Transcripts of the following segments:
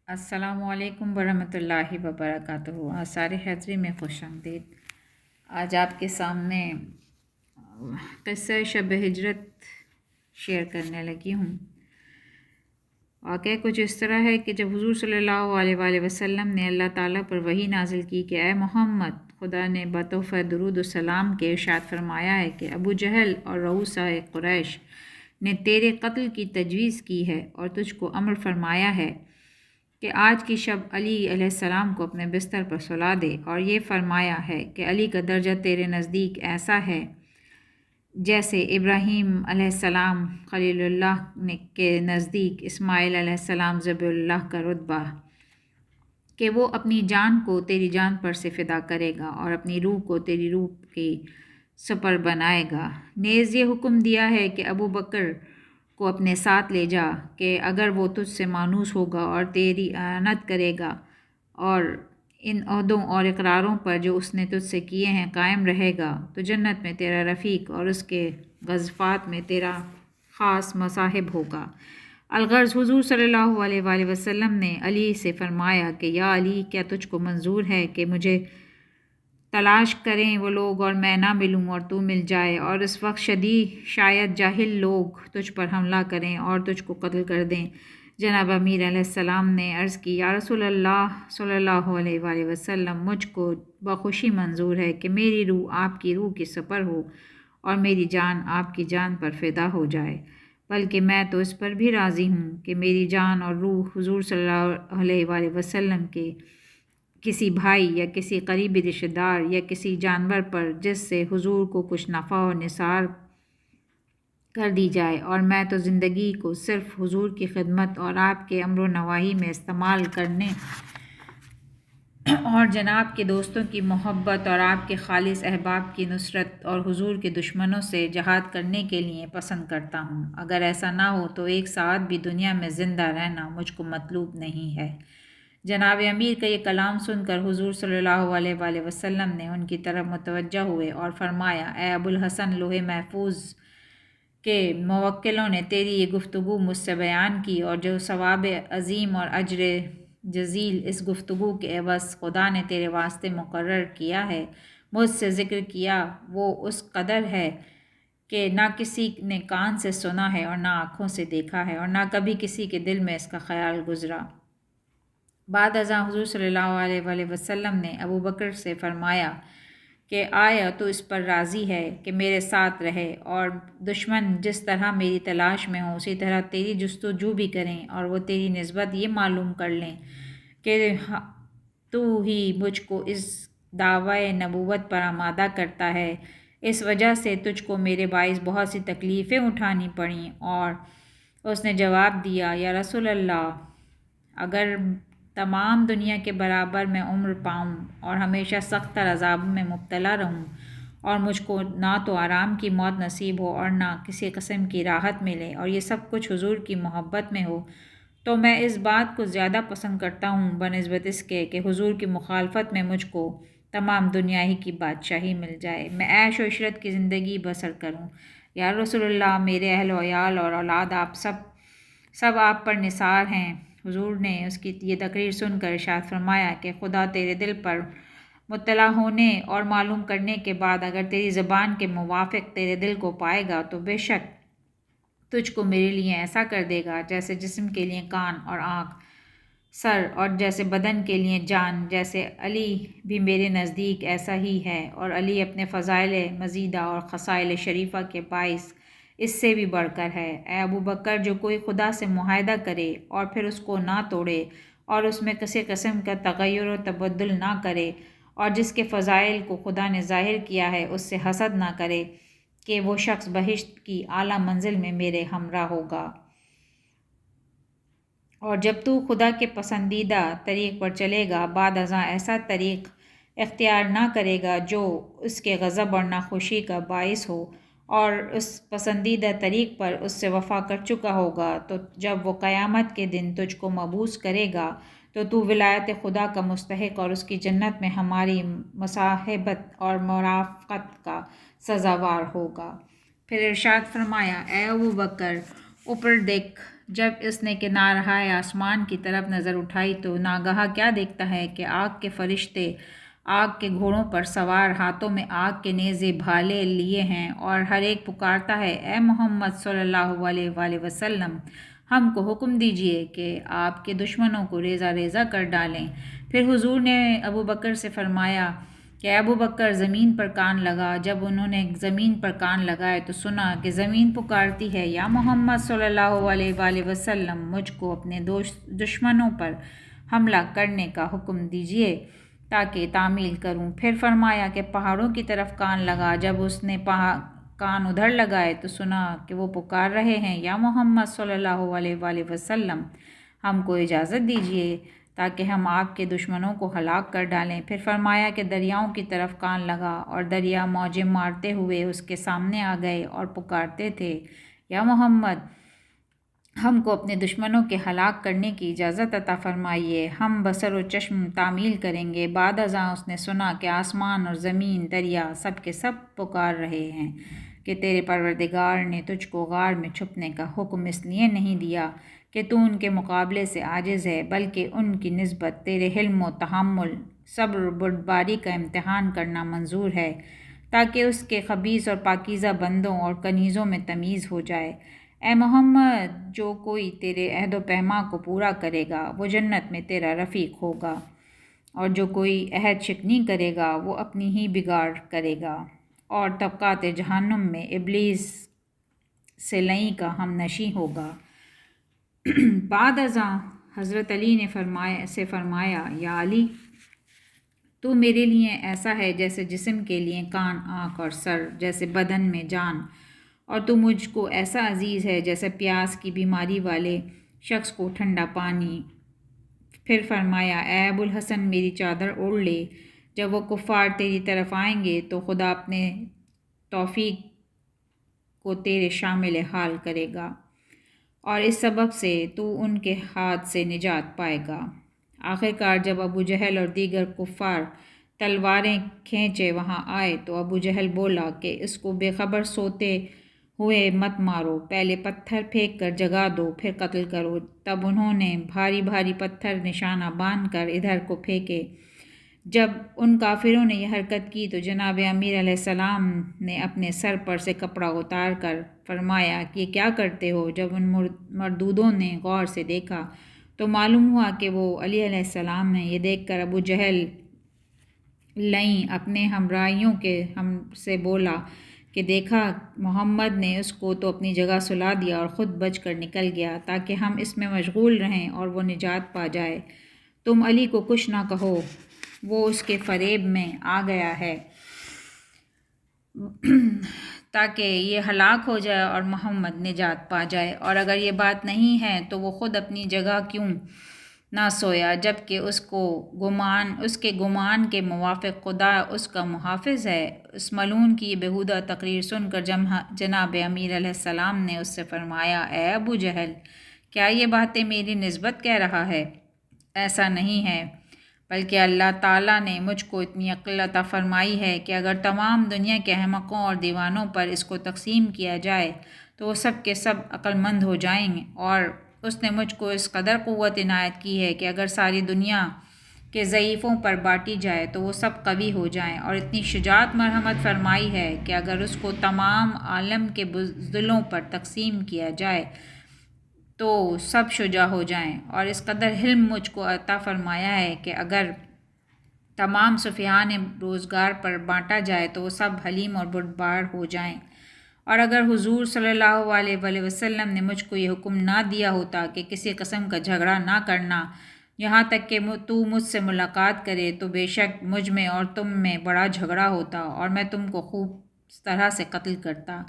السلام علیکم ورحمۃ اللہ وبرکاتہ۔ آثار حیدری میں خوش آمدید۔ آج آپ کے سامنے قصہ شب ہجرت شیئر کرنے لگی ہوں۔ واقعہ کچھ اس طرح ہے کہ جب حضور صلی اللہ علیہ وآلہ وسلم نے اللہ تعالیٰ پر وحی نازل کی کہ اے محمد، خدا نے بتوفہ درود و سلام کے ارشاد فرمایا ہے کہ ابو جہل اور رؤساء قریش نے تیرے قتل کی تجویز کی ہے اور تجھ کو امر فرمایا ہے کہ آج کی شب علی علیہ السلام کو اپنے بستر پر سلا دے، اور یہ فرمایا ہے کہ علی کا درجہ تیرے نزدیک ایسا ہے جیسے ابراہیم علیہ السلام خلیل اللہ کے نزدیک اسماعیل علیہ السلام ذبیح اللہ کا رتبہ، کہ وہ اپنی جان کو تیری جان پر سے فدا کرے گا اور اپنی روح کو تیری روح کی سپر بنائے گا۔ نیز یہ حکم دیا ہے کہ ابو بکر کو اپنے ساتھ لے جا کہ اگر وہ تجھ سے مانوس ہوگا اور تیری اعانت کرے گا اور ان عہدوں اور اقراروں پر جو اس نے تجھ سے کیے ہیں قائم رہے گا تو جنت میں تیرا رفیق اور اس کے غزوات میں تیرا خاص مصاحب ہوگا۔ الغرض حضور صلی اللہ علیہ وآلہ وسلم نے علی سے فرمایا کہ یا علی، کیا تجھ کو منظور ہے کہ مجھے تلاش کریں وہ لوگ اور میں نہ ملوں اور تو مل جائے، اور اس وقت شاید جاہل لوگ تجھ پر حملہ کریں اور تجھ کو قتل کر دیں۔ جناب امیر علیہ السلام نے عرض کی، یا رسول اللہ صلی اللہ علیہ وآلہ وسلم، مجھ کو بخوشی منظور ہے کہ میری روح آپ کی روح کی سپر ہو اور میری جان آپ کی جان پر فدا ہو جائے، بلکہ میں تو اس پر بھی راضی ہوں کہ میری جان اور روح حضور صلی اللہ علیہ وآلہ وسلم کے کسی بھائی یا کسی قریبی رشتہ دار یا کسی جانور پر جس سے حضور کو کچھ نفع و نثار کر دی جائے، اور میں تو زندگی کو صرف حضور کی خدمت اور آپ کے امر و نواہی میں استعمال کرنے اور جناب کے دوستوں کی محبت اور آپ کے خالص احباب کی نصرت اور حضور کے دشمنوں سے جہاد کرنے کے لیے پسند کرتا ہوں۔ اگر ایسا نہ ہو تو ایک ساعت بھی دنیا میں زندہ رہنا مجھ کو مطلوب نہیں ہے۔ جناب امیر کا یہ کلام سن کر حضور صلی اللہ علیہ وآلہ وسلم نے ان کی طرف متوجہ ہوئے اور فرمایا، اے ابو الحسن، لوح محفوظ کے موکلوں نے تیری یہ گفتگو مجھ سے بیان کی، اور جو ثواب عظیم اور اجر جزیل اس گفتگو کے عوض خدا نے تیرے واسطے مقرر کیا ہے، مجھ سے ذکر کیا، وہ اس قدر ہے کہ نہ کسی نے کان سے سنا ہے اور نہ آنکھوں سے دیکھا ہے اور نہ کبھی کسی کے دل میں اس کا خیال گزرا۔ بعد ازاں حضور صلی اللہ علیہ وآلہ وسلم نے ابو بکر سے فرمایا کہ آیا تو اس پر راضی ہے کہ میرے ساتھ رہے، اور دشمن جس طرح میری تلاش میں ہوں اسی طرح تیری جستجو بھی کریں اور وہ تیری نسبت یہ معلوم کر لیں کہ تو ہی مجھ کو اس دعوی نبوت پر آمادہ کرتا ہے، اس وجہ سے تجھ کو میرے باعث بہت سی تکلیفیں اٹھانی پڑیں۔ اور اس نے جواب دیا، یا رسول اللہ، اگر تمام دنیا کے برابر میں عمر پاؤں اور ہمیشہ سخت تر عذابوں میں مبتلا رہوں اور مجھ کو نہ تو آرام کی موت نصیب ہو اور نہ کسی قسم کی راحت ملے، اور یہ سب کچھ حضور کی محبت میں ہو، تو میں اس بات کو زیادہ پسند کرتا ہوں بنسبت اس کے کہ حضور کی مخالفت میں مجھ کو تمام دنیا ہی کی بادشاہی مل جائے، میں عیش و عشرت کی زندگی بسر کروں۔ یا رسول اللہ، میرے اہل و عیال اور اولاد آپ سب آپ پر نثار ہیں۔ حضور نے اس کی یہ تقریر سن کر ارشاد فرمایا کہ خدا تیرے دل پر مطلع ہونے اور معلوم کرنے کے بعد اگر تیری زبان کے موافق تیرے دل کو پائے گا تو بے شک تجھ کو میرے لیے ایسا کر دے گا جیسے جسم کے لیے کان اور آنکھ، سر، اور جیسے بدن کے لیے جان، جیسے علی بھی میرے نزدیک ایسا ہی ہے، اور علی اپنے فضائل مزیدہ اور خصائل شریفہ کے باعث اس سے بھی بڑھ کر ہے۔ اے ابو بکر، جو کوئی خدا سے معاہدہ کرے اور پھر اس کو نہ توڑے اور اس میں کسی قسم کا تغیر و تبدل نہ کرے، اور جس کے فضائل کو خدا نے ظاہر کیا ہے اس سے حسد نہ کرے، کہ وہ شخص بہشت کی اعلیٰ منزل میں میرے ہمراہ ہوگا۔ اور جب تو خدا کے پسندیدہ طریق پر چلے گا، بعد ازاں ایسا طریق اختیار نہ کرے گا جو اس کے غضب اور ناخوشی کا باعث ہو، اور اس پسندیدہ طریق پر اس سے وفا کر چکا ہوگا، تو جب وہ قیامت کے دن تجھ کو مبعوث کرے گا تو ولایت خدا کا مستحق اور اس کی جنت میں ہماری مصاحبت اور مرافقت کا سزاوار ہوگا۔ پھر ارشاد فرمایا، اے ابو بکر، اوپر دیکھ جب اس نے کنارہائے آسمان کی طرف نظر اٹھائی تو ناگہاں کیا دیکھتا ہے کہ آگ کے فرشتے آگ کے گھوڑوں پر سوار، ہاتھوں میں آگ کے نیزے بھالے لیے ہیں، اور ہر ایک پکارتا ہے، اے محمد صلی اللہ علیہ وآلہ وسلم، ہم کو حکم دیجیے کہ آپ کے دشمنوں کو ریزہ ریزہ کر ڈالیں۔ پھر حضور نے ابو بکر سے فرمایا کہ ابو بکر زمین پر کان لگا۔ جب انہوں نے زمین پر کان لگائے تو سنا کہ زمین پکارتی ہے، یا محمد صلی اللہ علیہ وآلہ وسلم، مجھ کو اپنے دشمنوں پر حملہ کرنے کا حکم دیجیے تاکہ تعمیل کروں۔ پھر فرمایا کہ پہاڑوں کی طرف کان لگا۔ جب اس نے کان ادھر لگائے تو سنا کہ وہ پکار رہے ہیں، یا محمد صلی اللہ علیہ وآلہ وسلم، ہم کو اجازت دیجیے تاکہ ہم آپ کے دشمنوں کو ہلاک کر ڈالیں۔ پھر فرمایا کہ دریاؤں کی طرف کان لگا، اور دریا موجیں مارتے ہوئے اس کے سامنے آ گئے اور پکارتے تھے، یا محمد، ہم کو اپنے دشمنوں کے ہلاک کرنے کی اجازت عطا فرمائیے، ہم بصر و چشم تعمیل کریں گے۔ بعد ازاں اس نے سنا کہ آسمان اور زمین، دریا سب کے سب پکار رہے ہیں کہ تیرے پروردگار نے تجھ کو غار میں چھپنے کا حکم اس لیے نہیں دیا کہ تو ان کے مقابلے سے عاجز ہے، بلکہ ان کی نسبت تیرے حلم و تحمل، صبر و بردباری کا امتحان کرنا منظور ہے، تاکہ اس کے خبیث اور پاکیزہ بندوں اور کنیزوں میں تمیز ہو جائے۔ اے محمد، جو کوئی تیرے عہد و پیما کو پورا کرے گا وہ جنت میں تیرا رفیق ہوگا، اور جو کوئی عہد شکنی کرے گا وہ اپنی ہی بگاڑ کرے گا، اور طبقات جہنم میں ابلیس سے لئیں کا ہم نشیں ہوگا۔ بعد ازاں حضرت علی نے فرمایا، یا علی، تو میرے لیے ایسا ہے جیسے جسم کے لیے کان، آنکھ اور سر، جیسے بدن میں جان، اور تو مجھ کو ایسا عزیز ہے جیسے پیاس کی بیماری والے شخص کو ٹھنڈا پانی۔ پھر فرمایا، اے ابو الحسن، میری چادر اوڑھ لے، جب وہ کفار تیری طرف آئیں گے تو خدا اپنے توفیق کو تیرے شامل حال کرے گا، اور اس سبب سے تو ان کے ہاتھ سے نجات پائے گا۔ آخرکار جب ابو جہل اور دیگر کفار تلواریں کھینچے وہاں آئے تو ابو جہل بولا کہ اس کو بے خبر سوتے ہوئے مت مارو، پہلے پتھر پھینک کر جگا دو، پھر قتل کرو۔ تب انہوں نے بھاری بھاری پتھر نشانہ باندھ کر ادھر کو پھینکے۔ جب ان کافروں نے یہ حرکت کی تو جناب امیر علیہ السلام نے اپنے سر پر سے کپڑا اتار کر فرمایا کہ یہ کیا کرتے ہو؟ جب ان مردودوں نے غور سے دیکھا تو معلوم ہوا کہ وہ علی علیہ السلام ہیں۔ یہ دیکھ کر ابو جہل لئیں اپنے ہمراہیوں کے ہم سے بولا کہ دیکھا، محمد نے اس کو تو اپنی جگہ سلا دیا اور خود بچ کر نکل گیا تاکہ ہم اس میں مشغول رہیں اور وہ نجات پا جائے۔ تم علی کو کچھ نہ کہو، وہ اس کے فریب میں آ گیا ہے تاکہ یہ ہلاک ہو جائے اور محمد نجات پا جائے، اور اگر یہ بات نہیں ہے تو وہ خود اپنی جگہ کیوں نہ سویا، جبکہ اس کے گمان کے موافق خدا اس کا محافظ ہے۔ اس ملعون کی یہ بیہودہ تقریر سن کر جناب امیر علیہ السلام نے اس سے فرمایا، اے ابو جہل، کیا یہ باتیں میری نسبت کہہ رہا ہے؟ ایسا نہیں ہے، بلکہ اللہ تعالیٰ نے مجھ کو اتنی عقل عطا فرمائی ہے کہ اگر تمام دنیا کے احمقوں اور دیوانوں پر اس کو تقسیم کیا جائے تو وہ سب کے سب عقل مند ہو جائیں گے، اور اس نے مجھ کو اس قدر قوت عنایت کی ہے کہ اگر ساری دنیا کے ضعیفوں پر بانٹی جائے تو وہ سب قوی ہو جائیں، اور اتنی شجاعت مرحمت فرمائی ہے کہ اگر اس کو تمام عالم کے بزدلوں پر تقسیم کیا جائے تو سب شجاع ہو جائیں، اور اس قدر حلم مجھ کو عطا فرمایا ہے کہ اگر تمام سفیہان روزگار پر بانٹا جائے تو وہ سب حلیم اور بردبار ہو جائیں۔ اور اگر حضور صلی اللہ علیہ وآلہ وسلم نے مجھ کو یہ حکم نہ دیا ہوتا کہ کسی قسم کا جھگڑا نہ کرنا یہاں تک کہ تو مجھ سے ملاقات کرے، تو بے شک مجھ میں اور تم میں بڑا جھگڑا ہوتا اور میں تم کو خوب طرح سے قتل کرتا۔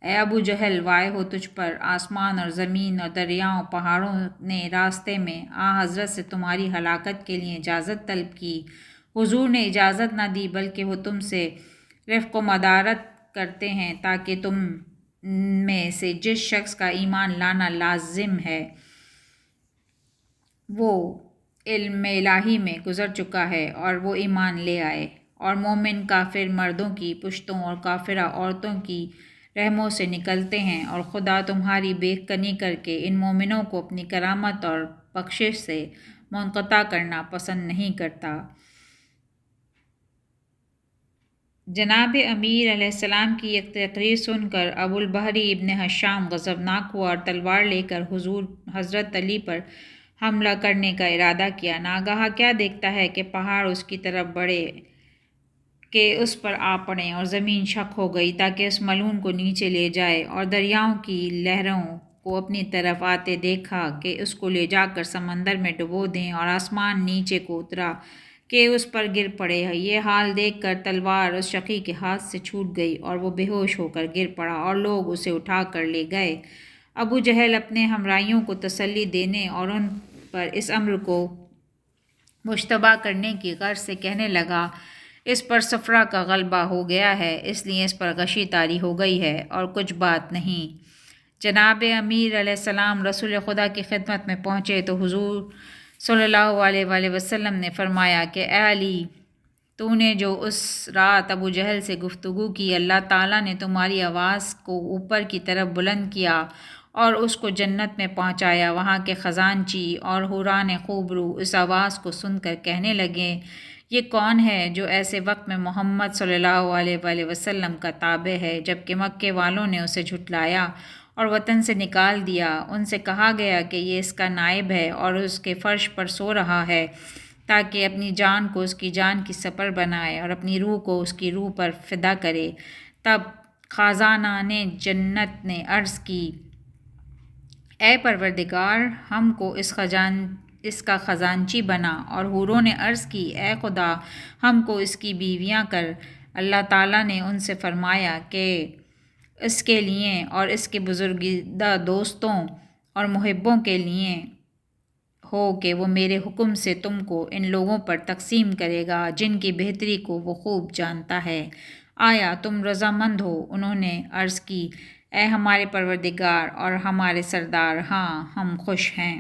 اے ابو جہل، وائے ہو تجھ پر! آسمان اور زمین اور دریاؤں پہاڑوں نے راستے میں حضرت سے تمہاری ہلاکت کے لیے اجازت طلب کی۔ حضور نے اجازت نہ دی، بلکہ وہ تم سے رفق و مدارت کرتے ہیں تاکہ تم میں سے جس شخص کا ایمان لانا لازم ہے وہ علم الہی میں گزر چکا ہے اور وہ ایمان لے آئے، اور مومن کافر مردوں کی پشتوں اور کافرہ عورتوں کی رحموں سے نکلتے ہیں، اور خدا تمہاری بے کنی کر کے ان مومنوں کو اپنی کرامت اور بخشش سے منقطع کرنا پسند نہیں کرتا۔ جناب امیر علیہ السلام کی یہ تقریر سن کر ابو البحری ابن حشام غضبناک ہوا اور تلوار لے کر حضرت علی پر حملہ کرنے کا ارادہ کیا۔ ناگہاں کیا دیکھتا ہے کہ پہاڑ اس کی طرف بڑھے کہ اس پر آ پڑیں، اور زمین شق ہو گئی تاکہ اس ملعون کو نیچے لے جائے، اور دریاؤں کی لہروں کو اپنی طرف آتے دیکھا کہ اس کو لے جا کر سمندر میں ڈبو دیں، اور آسمان نیچے کو اترا کہ اس پر گر پڑے۔ یہ حال دیکھ کر تلوار اس شقی کے ہاتھ سے چھوٹ گئی اور وہ بے ہوش ہو کر گر پڑا، اور لوگ اسے اٹھا کر لے گئے۔ ابو جہل اپنے ہمراہیوں کو تسلی دینے اور ان پر اس امر کو مشتبہ کرنے کی غرض سے کہنے لگا، اس پر صفرا کا غلبہ ہو گیا ہے، اس لیے اس پر غشی طاری ہو گئی ہے، اور کچھ بات نہیں۔ جناب امیر علیہ السلام رسول خدا کی خدمت میں پہنچے تو حضور صلی اللہ علیہ وآلہ وسلم نے فرمایا کہ اے علی، تو نے جو اس رات ابو جہل سے گفتگو کی، اللہ تعالیٰ نے تمہاری آواز کو اوپر کی طرف بلند کیا اور اس کو جنت میں پہنچایا۔ وہاں کے خزانچی اور حوران خوبرو اس آواز کو سن کر کہنے لگے، یہ کون ہے جو ایسے وقت میں محمد صلی اللہ علیہ وآلہ وسلم کا تابع ہے؟ جبکہ مکے والوں نے اسے جھٹلایا اور وطن سے نکال دیا۔ ان سے کہا گیا کہ یہ اس کا نائب ہے اور اس کے فرش پر سو رہا ہے، تاکہ اپنی جان کو اس کی جان کی سپر بنائے اور اپنی روح کو اس کی روح پر فدا کرے۔ تب خازانان جنت نے عرض کی، اے پروردگار، ہم کو اس کا خزانچی بنا، اور حوروں نے عرض کی، اے خدا، ہم کو اس کی بیویاں کر۔ اللہ تعالیٰ نے ان سے فرمایا کہ اس کے لیے اور اس کے بزرگیدہ دوستوں اور محبوں کے لیے ہو کہ وہ میرے حکم سے تم کو ان لوگوں پر تقسیم کرے گا جن کی بہتری کو وہ خوب جانتا ہے۔ آیا تم رضامند ہو؟ انہوں نے عرض کی، اے ہمارے پروردگار اور ہمارے سردار، ہاں ہم خوش ہیں۔